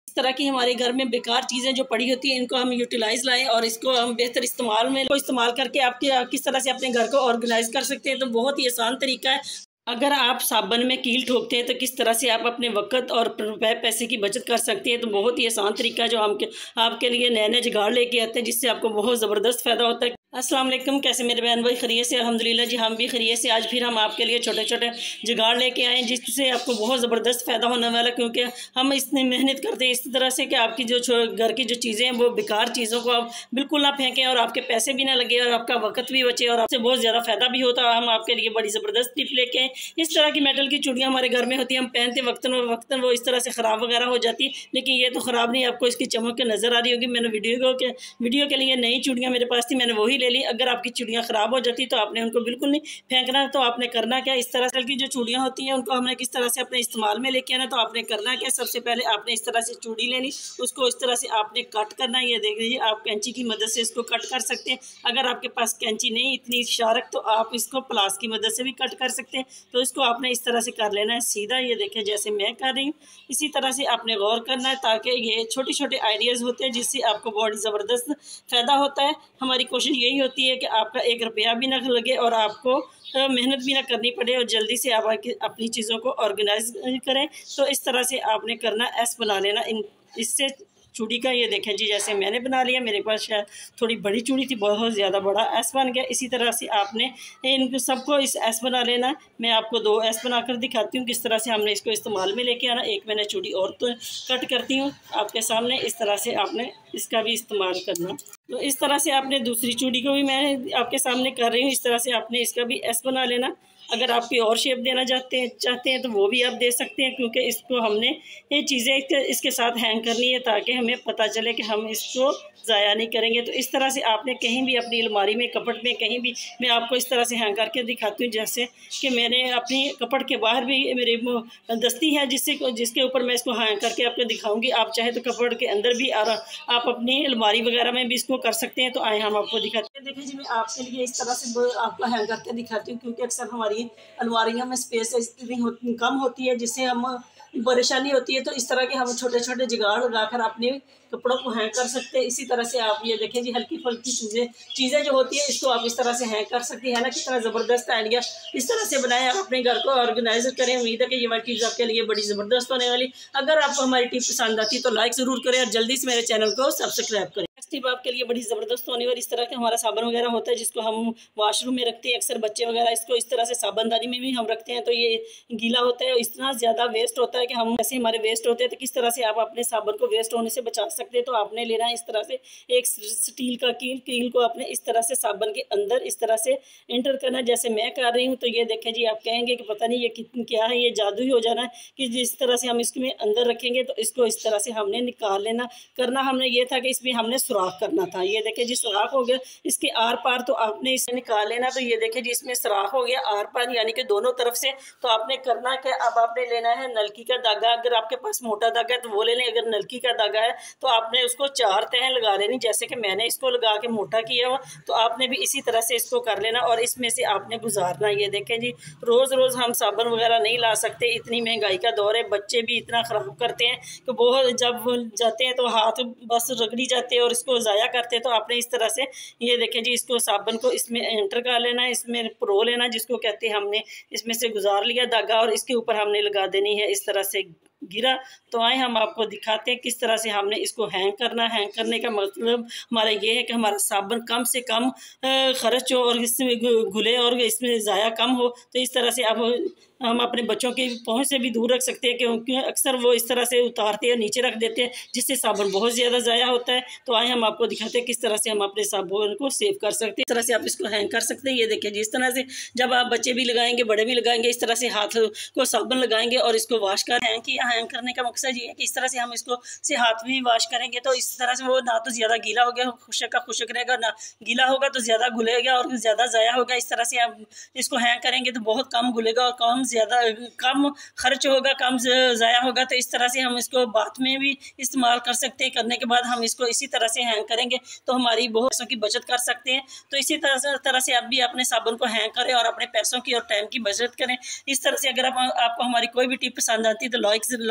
इस तरह की हमारे घर में बेकार चीज़ें जो पड़ी होती हैं इनको हम यूटिलाइज लाएं और इसको हम बेहतर इस्तेमाल में इस्तेमाल करके आपके किस तरह से अपने घर को ऑर्गेनाइज कर सकते हैं। तो बहुत ही आसान तरीका है। अगर आप साबन में कील ठोकते हैं तो किस तरह से आप अपने वक्त और पैसे की बचत कर सकते हैं। तो बहुत ही आसान तरीका है जो हम आपके लिए नए नए जुगाड़ लेके आते हैं जिससे आपको बहुत ज़बरदस्त फ़ायदा होता है। अस्सलाम वालेकुम, कैसे मेरे बहन भाई खैरियत से? अल्हम्दुलिल्लाह जी, हम भी खैरियत से। आज फिर हम आपके लिए छोटे छोटे जुगाड़ लेके आए जिससे आपको बहुत ज़बरदस्त फ़ायदा होने वाला है, क्योंकि हम इतनी मेहनत करते हैं इस तरह से कि आपकी जो घर की जो चीज़ें हैं वो बेकार चीज़ों को आप बिल्कुल ना फेंकें और आपके पैसे भी ना लगे और आपका वक्त भी बचे और आपसे बहुत ज़्यादा फ़ायदा भी होता है। हम आपके लिए बड़ी ज़बरदस्त टिप लेके आए। इस तरह की मेटल की चूड़ियाँ हमारे घर में होती हैं, हम पहनते वक्तन वो इस तरह से ख़राब वगैरह हो जाती है, लेकिन ये तो ख़राब नहीं, आपको इसकी चमक के नज़र आ रही होगी। मैंने वीडियो के लिए नई चूड़ियाँ मेरे पास थी, मैंने वही ले ली। अगर आपकी चूड़ियाँ ख़राब हो जाती तो आपने उनको बिल्कुल नहीं फेंकना। तो आपने करना क्या, इस तरह से की जो चूड़ियाँ होती हैं उनको हमने किस तरह से अपने इस्तेमाल में लेके आना। तो आपने करना क्या, सबसे पहले आपने इस तरह से चूड़ी लेनी, उसको इस तरह से आपने कट करना है। ये देख लीजिए, आप कैंची की मदद से इसको कट कर सकते हैं। अगर आपके पास कैंची नहीं इतनी शार्प तो आप इसको प्लास की मदद से भी कट कर सकते हैं। तो इसको आपने इस तरह से कर लेना है सीधा। ये देखें जैसे मैं कर रही हूँ, इसी तरह से आपने गौर करना है ताकि ये छोटे छोटे आइडियाज़ होते हैं जिससे आपको बहुत ज़बरदस्त फ़ायदा होता है। हमारी कोशिश यही होती है कि आपका 1 रुपया भी ना लगे और आपको मेहनत भी ना करनी पड़े और जल्दी से आप अपनी चीज़ों को ऑर्गेनाइज करें। तो इस तरह से आपने करना, एस बना लेना इससे चूड़ी का। ये देखें जी, जैसे मैंने बना लिया, मेरे पास शायद थोड़ी बड़ी चूड़ी थी, बहुत ज़्यादा बड़ा एस बन गया। इसी तरह से आपने इनको सबको इस एस बना लेना। मैं आपको 2 एस बनाकर दिखाती हूँ किस तरह से हमने इसको इस्तेमाल में लेके आना। एक मैंने चूड़ी और तो कट करती हूँ आपके सामने, इस तरह से आपने इसका भी इस्तेमाल करना। तो इस तरह से आपने दूसरी चूड़ी को भी मैं आपके सामने कर रही हूँ, इस तरह से आपने इसका भी एस बना लेना। अगर आप कोई और शेप देना चाहते हैं तो वो भी आप दे सकते हैं, क्योंकि इसको हमने ये चीज़ें इसके साथ हैंग करनी है ताकि हमें पता चले कि हम इसको ज़ाया नहीं करेंगे। तो इस तरह से आपने कहीं भी अपनी अलमारी में, कपट में, कहीं भी, मैं आपको इस तरह से हैंग करके दिखाती हूँ। जैसे कि मैंने अपनी कपट के बाहर भी मेरी दस्ती है जिसके ऊपर मैं इसको हैंग करके आपको दिखाऊंगी। आप चाहे तो कपट के अंदर भी और आप अपनी अलमारी वगैरह में भी इसको कर सकते हैं। तो आए हम आपको दिखाते हैं। देखिए जी, मैं आपके लिए इस तरह से आपको हैंग करके दिखाती हूँ, क्योंकि अक्सर हमारी अलमारियों में स्पेस इतनी कम होती है जिससे हम परेशानी होती है। तो इस तरह के हम छोटे छोटे जुगाड़ लगाकर अपने कपड़ों को हैंग कर सकते हैं। इसी तरह से आप ये देखें जी, हल्की फुल्की चीज़ें जो होती है इसको आप इस तरह से हैंग कर सकती है ना। कितना ज़बरदस्त आइडिया, इस तरह से बनाएं, आप अपने घर को ऑर्गेनाइज करें। उम्मीद है कि ये वाली चीज़ आपके लिए बड़ी ज़बरदस्त होने वाली। अगर आपको हमारी टिप पसंद आती है तो लाइक ज़रूर करें और जल्दी से मेरे चैनल को सब्सक्राइब करें। टिप आपके लिए बड़ी ज़बरदस्त होने वाली। इस तरह का हमारा साबन वगैरह होता है जिसको हम वॉशरूम में रखते हैं, अक्सर बच्चे वगैरह इसको इस तरह से साबनदानी में भी हम रखते हैं। तो ये गीला होता है और इतना ज़्यादा वेस्ट होता है कि हम ऐसे हमारे वेस्ट होते हैं। तो किस तरह से आप अपने साबन को वेस्ट होने से बचा सकते हैं। तो आपने लेना है इस तरह से एक स्टील का कील को आपने इस तरह से साबन के अंदर इस तरह से एंटर करना, जैसे मैं कर रही हूँ। तो ये देखें जी, आप कहेंगे कि पता नहीं ये क्या है, ये जादू ही हो जाना है कि जिस तरह से हम इसमें अंदर रखेंगे तो इसको इस तरह से हमने निकाल लेना। करना हमने ये था कि इसमें हमने सुराख करना था। ये देखें जी, सुराख हो गया, इसके आर पार तो आपने इसे निकाल लेना। तो ये देखें जी, इसमें सुराख हो गया आर पार, यानी कि दोनों तरफ से। तो आपने करना क्या, अब आपने लेना है नलकी का धागा। अगर आपके पास मोटा धागा है तो वो ले लें, अगर नलकी का धागा है तो आपने उसको 4 तह लगा लेनी, जैसे कि मैंने इसको लगा के मोटा किया हुआ। तो आपने भी इसी तरह से इसको कर लेना और इसमें से आपने गुजारना। ये देखें जी, रोज़ रोज़ हम साबन वगैरह नहीं ला सकते, इतनी महंगाई का दौर है। बच्चे भी इतना ख़राब करते हैं कि बहुत जब जाते हैं तो हाथ बस रगड़ी जाते हैं और इसको ज़ाया करते हैं। तो आपने इस तरह से ये देखें जी, इसको साबन को इसमें एंटर कर लेना है, इसमें प्रो लेना जिसको कहते हैं। हमने इसमें से गुजार लिया धागा और इसके ऊपर हमने लगा देनी है इस तरह से गिरा। तो आए हम आपको दिखाते हैं किस तरह से हमने इसको हैंग करना। हैंग करने का मतलब हमारा ये है कि हमारा साबन कम से कम खर्च हो और इसमें घुले और इसमें ज़ाया कम हो। तो इस तरह से अब हम अपने बच्चों की पहुंच से भी दूर रख सकते हैं, क्योंकि अक्सर वो इस तरह से उतारते हैं, नीचे रख देते हैं, जिससे साबुन बहुत ज़्यादा ज़ाया होता है। तो आए हम आपको दिखाते हैं किस तरह से हम अपने साबुन को सेव कर सकते हैं। इस तरह से आप इसको हैंग कर सकते हैं। ये देखिए जिस तरह से जब आप बच्चे भी लगाएंगे, बड़े भी लगाएंगे, इस तरह से हाथ को साबुन लगाएंगे और इसको वॉश कर हैंग किया। हैंग करने का मकसद ये है कि इस तरह से हम इसको से हाथ भी वॉश करेंगे तो इस तरह से वो ना तो ज़्यादा गीला हो गया, खुशक का खुशक रहेगा, ना गीला होगा तो ज़्यादा घुलेगा और ज़्यादा ज़ाया होगा। इस तरह से आप इसको हैंग करेंगे तो बहुत कम घुलेगा और कम खर्च होगा, कम ज़ाया होगा। तो इस तरह से हम इसको बात में भी इस्तेमाल कर सकते हैं। करने के बाद हम इसको इसी तरह से हैंग करेंगे तो हमारी बहुत पैसों की बचत कर सकते हैं। तो इसी तरह से आप भी अपने साबुन को हैंग करें और अपने पैसों की और टाइम की बचत करें। इस तरह से अगर आपको हमारी कोई भी टिप पसंद आती है तो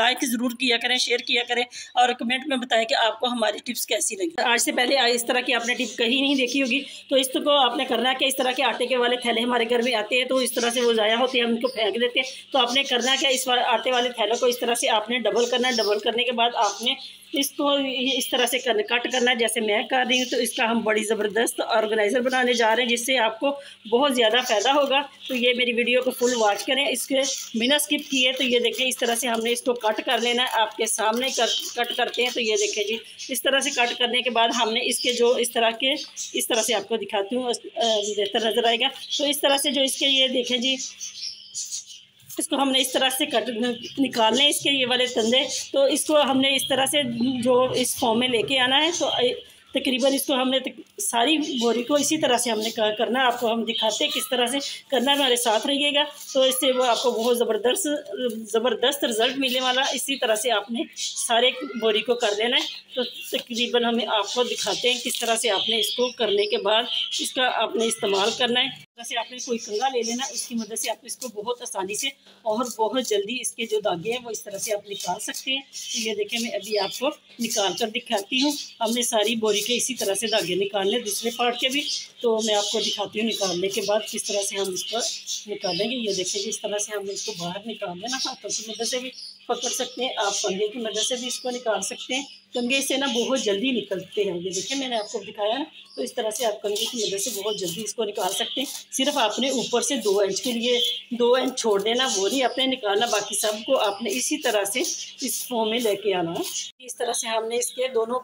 लाइक ज़रूर किया करें, शेयर किया करें और कमेंट में बताएं कि आपको हमारी टिप्स कैसी लगी। आज से पहले इस तरह की आपने टिप कहीं नहीं देखी होगी, तो इसको आपने करना है कि इस तरह के आटे के वाले थैले हमारे घर में आते हैं, तो इस तरह से वो ज़ाया होते हैं, हम इनको फेंक देते हैं। तो आपने करना क्या, इस आटे वाले थैलों को इस तरह से आपने डबल करना है। डबल करने के बाद आपने इसको इस तरह से कट करना है जैसे मैं कर रही हूँ। तो इसका हम बड़ी ज़बरदस्त ऑर्गेनाइज़र बनाने जा रहे हैं जिससे आपको बहुत ज़्यादा फ़ायदा होगा। तो ये मेरी वीडियो को फुल वॉच करें, इसके बिना स्किप किए। तो ये देखें, इस तरह से हमने इसको कट कर लेना है। आपके सामने कट करते हैं। तो ये देखें जी, इस तरह से कट करने के बाद हमने इसके जो इस तरह से आपको दिखाती हूँ, बेहतर नज़र आएगा। तो इस तरह से जो इसके ये देखें जी, इसको हमने इस तरह से निकालने इसके ये वाले तंदे। तो इसको हमने इस तरह से जो इस फॉर्म में लेके आना है। तो तकरीबन इसको हमने सारी बोरी को इसी तरह से हमने करना है। आपको हम दिखाते हैं किस तरह से करना है, हमारे साथ रहिएगा। तो इससे वो आपको बहुत ज़बरदस्त रिज़ल्ट मिलने वाला। इसी तरह से आपने सारे बोरी को कर लेना है। तो तकरीबन हमें आपको दिखाते हैं किस तरह से आपने इसको करने के बाद इसका आपने इस्तेमाल करना है। से आपने कोई कंघा ले लेना, इसकी मदद से आप इसको बहुत आसानी से और बहुत जल्दी इसके जो धागे हैं वो इस तरह से आप निकाल सकते हैं। तो ये देखें, मैं अभी आपको निकाल कर दिखाती हूँ। हमने सारी बोरी के इसी तरह से धागे निकालने, दूसरे पार्ट के भी। तो मैं आपको दिखाती हूँ निकालने के बाद किस तरह से हम इसको निकालेंगे। ये देखें, इस तरह से हम इसको बाहर निकाल लेना। हाथों की मदद से भी पकड़ सकते हैं, आप कंघे की मदद से भी इसको निकाल सकते हैं। कंघे से ना बहुत जल्दी निकलते हैं। ये देखिए, मैंने आपको दिखाया ना। तो इस तरह से आप कंघे की मदद से बहुत जल्दी इसको निकाल सकते हैं। सिर्फ आपने ऊपर से 2 इंच के लिए 2 इंच छोड़ देना, वो नहीं आपने निकालना। बाकी सबको आपने इसी तरह से इस फॉर्म में लेके आना है। इस तरह से हमने इसके दोनों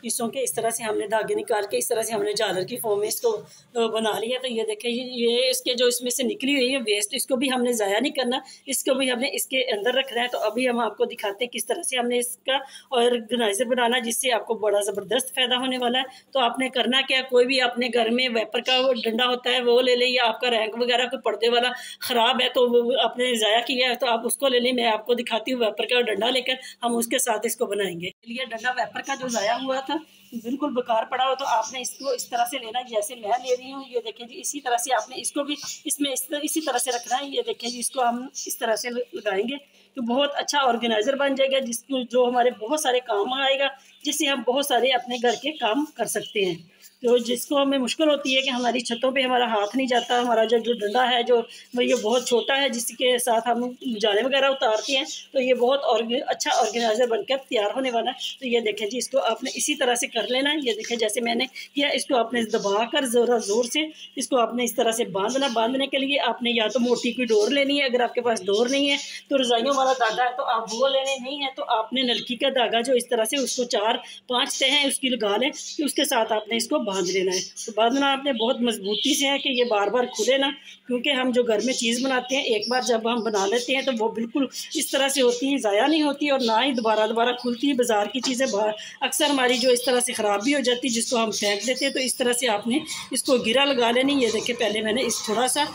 हिस्सों के इस तरह से हमने धागे निकाल के इस तरह से हमने झालर की फॉर्म में इसको बना लिया। तो ये देखें, ये इसके जो इसमें से निकली हुई है वेस्ट, इसको भी हमने ज़ाया नहीं करना, इसको भी हमने इसके अंदर रखना है। तो अभी हम आपको दिखाते हैं किस तरह से हमने इसका ऑर्गेनाइजर बनाना, जिससे आपको बड़ा ज़बरदस्त फ़ायदा होने वाला है। तो आपने करना क्या, कोई भी अपने घर में वेपर का डंडा होता है वो ले लें, या आपका रैंक वगैरह कोई पर्दे वाला ख़राब है तो वो आपने ज़ाया किया है तो आप उसको ले लें। मैं आपको दिखाती हूँ वेपर का डंडा लेकर हम उसके साथ इसको बनाएंगे। चलिए, डंडा वेपर का जो ज़ाया हुआ था, बिल्कुल बेकार पड़ा हो, तो आपने इसको इस तरह से लेना जैसे मैं ले रही हूँ। ये देखें जी, इसी तरह से आपने इसको भी इसमें इसी तरह से रखना है। ये देखें जी, इसको हम इस तरह से लगाएंगे तो बहुत अच्छा ऑर्गेनाइजर बन जाएगा, जिसको जो हमारे बहुत सारे काम आएगा, जिससे हम बहुत सारे अपने घर के काम कर सकते हैं। तो जिसको हमें मुश्किल होती है कि हमारी छतों पे हमारा हाथ नहीं जाता, हमारा जो डंडा है जो ये बहुत छोटा है जिसके साथ हम जाले वगैरह उतारते हैं, तो ये बहुत अच्छा ऑर्गेनाइजर बनकर तैयार होने वाला है। तो ये देखें जी, इसको आपने इसी तरह से कर लेना है। ये देखें, जैसे मैंने किया, इसको आपने दबा कर ज़रा ज़ोर से इसको आपने इस तरह से बांधना। बांधने के लिए आपने या तो मोटी कोई डोर लेनी है, अगर आपके पास डोर नहीं है तो रज़ाइयों वाला धागा है तो आप वो लेने, नहीं है तो आपने नलकी का धागा जो इस तरह से उसको 4-5 तह हैं उसकी लगा लें, कि उसके साथ आपने इसको बांध लेना है। तो बांधना आपने बहुत मजबूती से है कि ये बार बार खुले ना, क्योंकि हम जो घर में चीज़ बनाते हैं एक बार जब हम बना लेते हैं तो वो बिल्कुल इस तरह से होती है, ज़ाया नहीं होती और ना ही दोबारा खुलती है। बाज़ार की चीज़ें अक्सर हमारी जो इस तरह से ख़राब भी हो जाती है, जिसको हम फेंक देते हैं। तो इस तरह से आपने इसको गिरा लगा लेनी। ये देखिए, पहले मैंने इस थोड़ा सा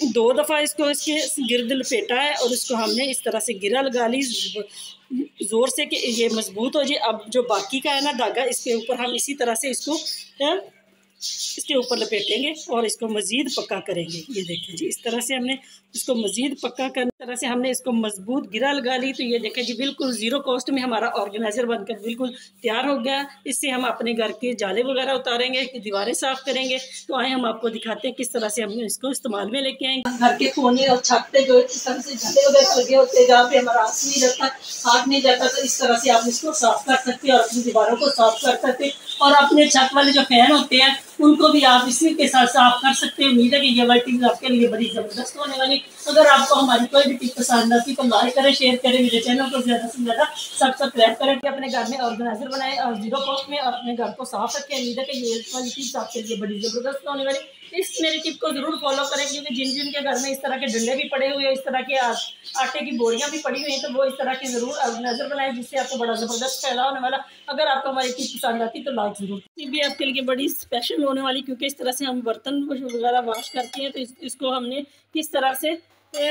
2 दफ़ा इसको इसके गिर्द लपेटा है और इसको हमने इस तरह से गिरा लगा ली ज़ोर से कि ये मजबूत हो जाए। अब जो बाकी का है ना धागा, इसके ऊपर हम इसी तरह से इसको इसके ऊपर लपेटेंगे और इसको मज़ीद पक्का करेंगे। ये देखें जी, इस तरह से हमने इसको मज़ीद पक्का करने तरह से हमने इसको मजबूत गिरा लगा ली। तो ये देखें जी, बिल्कुल ज़ीरो कॉस्ट में हमारा ऑर्गेनाइज़र बनकर बिल्कुल तैयार हो गया। इससे हम अपने घर के जाले वगैरह उतारेंगे, दीवारें साफ़ करेंगे। तो आए हम आपको दिखाते हैं किस तरह से हम इसको इस्तेमाल में लेके आएंगे। घर के कोने और छत पे जो इस तरह से जाले वगैरह लगे होते हैं, जहाँ पे हमारा हाथ नहीं जाता, तो इस तरह से आप इसको साफ़ कर सकते हैं और अपनी दीवारों को साफ़ कर सकते हैं। और अपने छत वाले जो फैन होते हैं उनको भी आप इसी के साथ साफ कर सकते हैं। उम्मीद है कि ये वाली टिप्स आपके लिए बड़ी ज़बरदस्त होने वाली। अगर आपको हमारी कोई भी टिप पसंद आती तो लाइक करें, शेयर करें, मेरे चैनल को ज़्यादा से ज़्यादा सब्सक्राइब करें कि अपने घर में ऑर्गेनाइजर बनाएं और ज़ीरो कॉस्ट में और अपने घर को साफ रखें। उम्मीद है कि ये वाली टिप्स आपके लिए बड़ी ज़बरदस्त होने वाली। इस मेरी टिप को ज़रूर फॉलो करें, क्योंकि जिन के घर में इस तरह के डंडे भी पड़े हुए हैं, इस तरह के आटे की बोरियां भी पड़ी हुई हैं, तो वो इस तरह के ज़रूर ऑर्गेनाइजर बनाएं, जिससे आपको बड़ा ज़बरदस्त फ़ायदा होने वाला। अगर आपको हमारी टिप पसंद आती तो लाइक ज़रूर। टिप भी आपके लिए बड़ी स्पेशल होने वाली, क्योंकि इस तरह से हम बर्तन वगैरह वॉश करते हैं। तो इसको हमने किस तरह से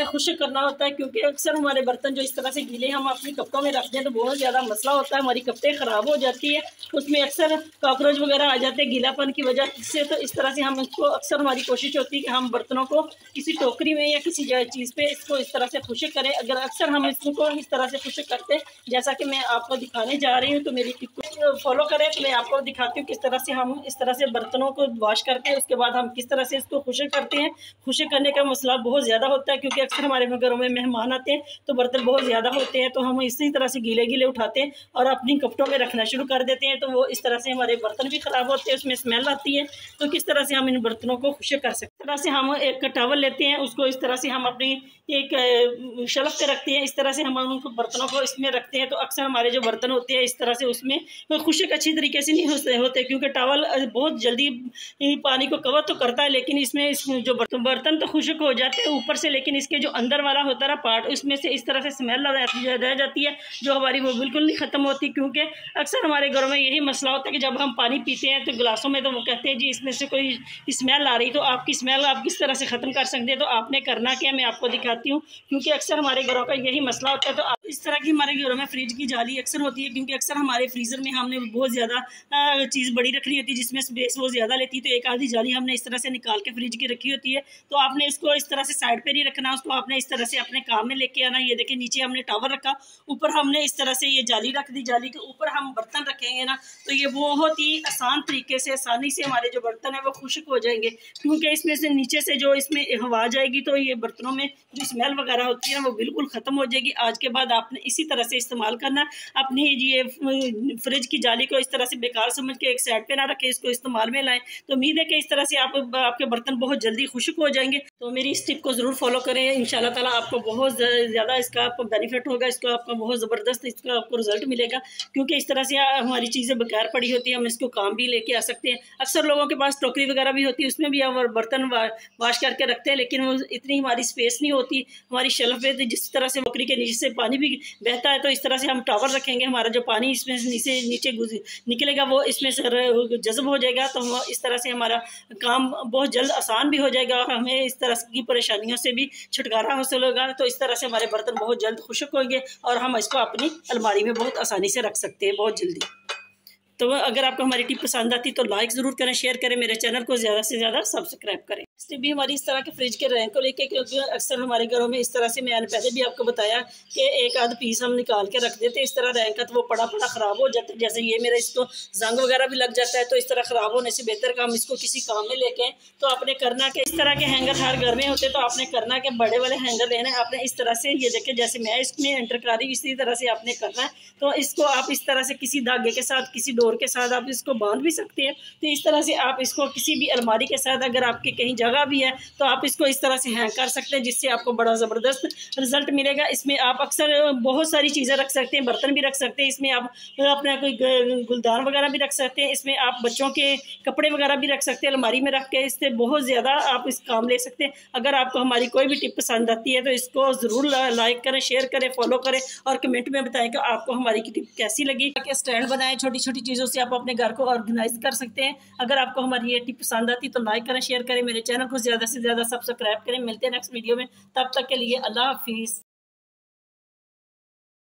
खुश्क करना होता है, क्योंकि अक्सर हमारे बर्तन जो इस तरह से गीले हम अपने कपड़ों में रखते हैं तो बहुत ज़्यादा मसला होता है, हमारी कपड़े ख़राब हो जाती है, उसमें अक्सर कॉकरोच वगैरह आ जाते हैं गीलापन की वजह से। तो इस तरह से हम इसको अक्सर हमारी कोशिश होती है कि हम बर्तनों को किसी टोकरी में या किसी चीज़ पे इसको इस तरह से खुश्क करें। अगर अक्सर हम इसको इस तरह से खुश्क करते हैं, जैसा कि मैं आपको दिखाने जा रही हूँ, तो मेरी टिप को फॉलो करें। तो मैं आपको दिखाती हूँ किस तरह से हम इस तरह से बर्तनों को वॉश करते हैं, उसके बाद हम किस तरह से इसको खुश्क करते हैं। खुश्क करने का मसला बहुत ज़्यादा होता है, क्योंकि अक्सर हमारे घरों में मेहमान आते हैं तो बर्तन बहुत ज़्यादा होते हैं, तो हम इसी तरह से गीले गीले उठाते हैं और अपनी कपड़ों में रखना शुरू कर देते हैं, तो वो इस तरह से हमारे बर्तन भी ख़राब होते हैं, उसमें स्मेल आती है। तो किस तरह से हम इन बर्तनों को खुश्क कर सकते हैं। इस तरह से हम एक टॉवल लेते हैं, उसको इस तरह से हम अपनी एक शेल्फ पे रखते हैं, इस तरह से हम उनको बर्तनों को इसमें रखते हैं। तो अक्सर हमारे जो बर्तन होते हैं इस तरह से उसमें खुश्क अच्छी तरीके से नहीं होते, क्योंकि टॉवल बहुत जल्दी पानी को कवर तो करता है, लेकिन इसमें जो बर्तन तो खुश्क हो जाते हैं ऊपर से, लेकिन इसके जो अंदर वाला होता है पार्ट, उसमें से इस तरह से स्मेल रह जाती है, जो हमारी वो बिल्कुल नहीं ख़त्म होती। क्योंकि अक्सर हमारे घरों में यही मसला होता है कि जब हम पानी पीते हैं तो गिलासों में, तो वो कहते हैं जी इसमें से कोई स्मेल आ रही, तो आपकी स्मेल आप किस तरह से ख़त्म कर सकते हैं। तो आपने करना क्या, मैं आपको दिखाती हूँ, क्योंकि अक्सर हमारे घरों का यही मसला होता है। तो आप इस तरह की हमारे घरों में फ्रिज की जाली अक्सर होती है, क्योंकि अक्सर हमारे फ्रीज़र में हमने बहुत ज़्यादा चीज़ बड़ी रखनी होती है, जिसमें स्पेस वो ज़्यादा लेती है, तो एक आधी जाली हमने इस तरह से निकाल के फ्रिज की रखी होती है। तो आपने इसको इस तरह से साइड पर नहीं रखना, उसको आपने इस तरह से अपने काम में लेके आना। ये देखिए नीचे हमने टावर रखा, ऊपर हमने इस तरह से ये जाली रख दी, जाली के ऊपर हम बर्तन रखेंगे ना, तो ये बहुत ही आसान तरीके से, आसानी से हमारे जो बर्तन है वो खुश्क हो जाएंगे, क्योंकि इसमें से नीचे से जो इसमें हवा जाएगी, तो ये बर्तनों में जो स्मेल वगैरह होती है ना वो बिल्कुल ख़त्म हो जाएगी। आज के बाद आपने इसी तरह से इस्तेमाल करना, अपनी ये फ्रिज की जाली को इस तरह से बेकार समझ के एक साइड पे ना रखें, इसको इस्तेमाल में लाएं। तो उम्मीद है कि इस तरह से आपके बर्तन बहुत जल्दी खुश्क हो जाएंगे। तो मेरी इस टिप को ज़रूर फॉलो करें, इंशाल्लाह ताला आपको बहुत ज़्यादा इसका आपको बेनिफिट होगा, इसका आपका बहुत ज़बरदस्त इसका आपको रिजल्ट मिलेगा। क्योंकि इस तरह से हमारी चीज़ें बेकार पड़ी होती है, हम इसको काम भी लेके आ सकते हैं। अक्सर लोगों के पास टोकरी वगैरह भी होती है, उसमें भी हम बर्तन वाश करके रखते हैं, लेकिन वो इतनी हमारी स्पेस नहीं होती हमारी शेल्फ पे। तो जिस तरह से टोकरी के नीचे से पानी भी बहता है, तो इस तरह से हम टावर रखेंगे, हमारा जो पानी इसमें से नीचे निकलेगा वो इसमें से जज़ब हो जाएगा। तो हम इस तरह से हमारा काम बहुत जल्द आसान भी हो जाएगा और हमें इस तरह की परेशानियों से भी छुटकारा हासिल होगा। तो इस तरह से हमारे बर्तन बहुत जल्द खुश्क होंगे और हम इसको अपनी अलमारी में बहुत आसानी से रख सकते हैं बहुत जल्दी। तो अगर आपको हमारी टिप पसंद आती तो लाइक ज़रूर करें, शेयर करें, मेरे चैनल को ज़्यादा से ज़्यादा सब्सक्राइब करें। इससे भी हमारी इस तरह के फ्रिज के रैंक को लेके, क्योंकि अक्सर हमारे घरों में इस तरह से, मैंने पहले भी आपको बताया कि एक आध पीस हम निकाल के रख देते, इस तरह रैंक का तो वो पड़ा ख़राब हो जाता है। जैसे ये मेरा इसको जंग वगैरह भी लग जाता है, तो इस तरह ख़राब होने से बेहतर का हम इसको किसी काम में लेके आएँ। तो आपने करना कि इस तरह के हैंगर हर घर में होते, तो आपने करना कि बड़े वाले हैंगर लेना है। आपने इस तरह से, ये देखें जैसे मैं इसमें एंटर कर रही हूँ, इसी तरह से आपने करना है। तो इसको आप इस तरह से किसी धागे के साथ, किसी डोर के साथ आप इसको बांध भी सकते हैं। तो इस तरह से आप इसको किसी भी अलमारी के साथ, अगर आपके कहीं जगह भी है तो आप इसको इस तरह से हैंग कर सकते हैं, जिससे आपको बड़ा ज़बरदस्त रिजल्ट मिलेगा। इसमें आप अक्सर बहुत सारी चीज़ें रख सकते हैं, बर्तन भी रख सकते हैं, इसमें आप अपना कोई गुलदान वगैरह भी रख सकते हैं, इसमें आप बच्चों के कपड़े वगैरह भी रख सकते हैं अलमारी में रख के, इससे बहुत ज़्यादा आप इस काम ले सकते हैं। अगर आपको हमारी कोई भी टिप पसंद आती है तो इसको ज़रूर लाइक करें, शेयर करें, फॉलो करें और कमेंट में बताएं कि आपको हमारी टिप कैसी लगी। स्टैंड बनाएं, छोटी छोटी चीज़ों से आप अपने घर को ऑर्गेनाइज कर सकते हैं। अगर आपको हमारी ये टिप पसंद आती तो लाइक करें, शेयर करें, मेरे चैनल को ज़्यादा से ज़्यादा सब्सक्राइब करें। मिलते हैं नेक्स्ट वीडियो में, तब तक के लिए अल्लाह हाफिज़।